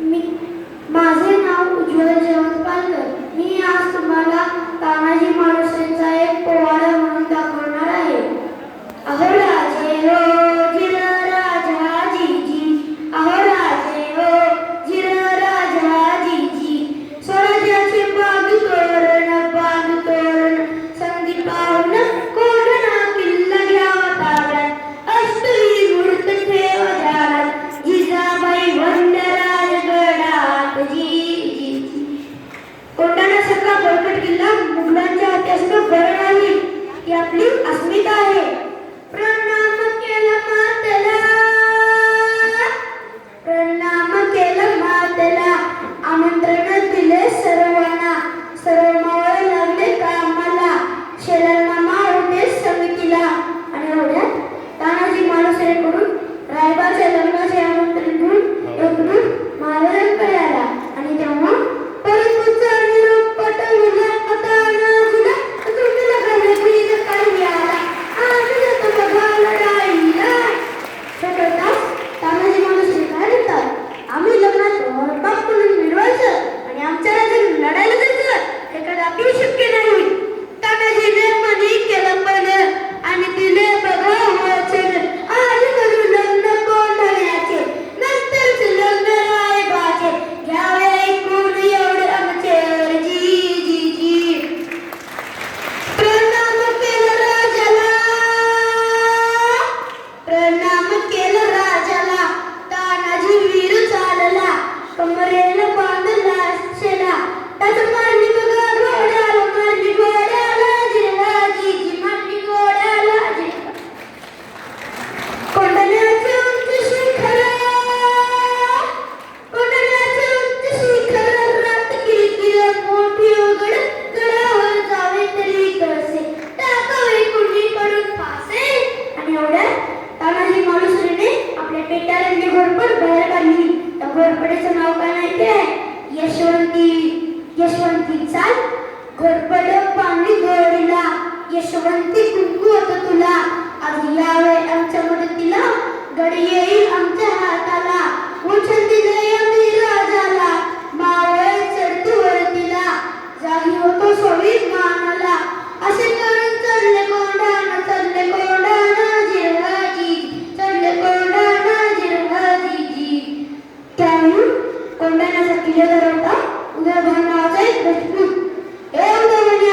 मी माझे नाव उज्ज्वल जयवंत पालकर. मी आज तुम्हाला तानाजी मालुसरेंचा एक पोवाडा म्हणून दाखवणार आहे. अहो राजे हो जिर राजाजीजी, अहो राजे हो जिर राजाजीजी, स्वराज्याचे बाग तोरण संधी पाहून कोरणा किल्ला घ्यावा ताब्यात, अष्टवी मूर्त ठेव ध्यानात, जिजाबाई वंदराज गडात जी जी जी. कोंढाण्यासारखा बळकट किल्ला मुघलांच्या हाती असणं बरं नाही, ही आपली अस्मिता आहे. प्रणाम केलं मातेला, प्रणाम केलं मातेला, आमंत्रण दिले सर्वांना, सर्व मावळे लागले कामाला, शेलार मामा होते समितीला. आणि एवढ्यात तानाजी मालुसरेंकडून रायबाच्या लग्नाचे आमंत्रण घेऊन एक दूत मालवणकडे आला. आणि तेव्हा परंतुचा निरोप पटविला, तानाजीला तुम्हाला घालवील काही आला, आम्ही तो बघा लढाईला. छोटोतास तानाजी मालुसरे काय म्हणतात, आम्ही लग्नात बाप म्हणून मिळवायचं आणि आमच्या राजाने लढायला जायचं, हे कदापि शक्य नाही. तानाजीने मनी केलं पण आणि दिले बघा वचन, आज करू लग्न कोंढाण्याचे, नंतरच लग्न रायबाचे, घ्यावे ऐकून एवढे आमचे जी जी जी. प्रणाम केलं राजाला, प्रणाम केलं राजाला, तानाजी वीर चालला, कमरेला बांधला शेला, त्याच मांडी बघा घोड्याला, मांडी घोड्याला जिरवाजीजी, मांडी घोड्याला जिरवा. कोंढाण्याचे उंच शिखर, कोंढाण्याचे उंच शिखर, रात किरकिर मोठी उघड, गडावर जावे तरी कसे, टाकावे कुणीकडून फासे. आणि एवढ्यात तानाजी मालुसरेने आपल्या पेटाऱ्यांची घोरपड बाहेर काढली. त्या घोरपडीचं नाव काय माहिती आहे? यशवंती. यशवंती चाल घोरपड पाणी गोडीला, यशवंती कुंकू होत तुला, आज यावे आमच्या मदतीला, गड येईल आमच्या हाताला, उचल दिले आम्ही राजाला, मावळे चढतो वरतीला, जागी होतो सोवी मानाला, असे करून चढले कोंढाणा, चढले कोंढाणा जिरवाजी, चढले कोंढाणा जिरवाजीजी. त्यावेळी कोंढाण्याचा किल्लेदार होता उदयभान नावाचा एक राजपूत. हे उदयभान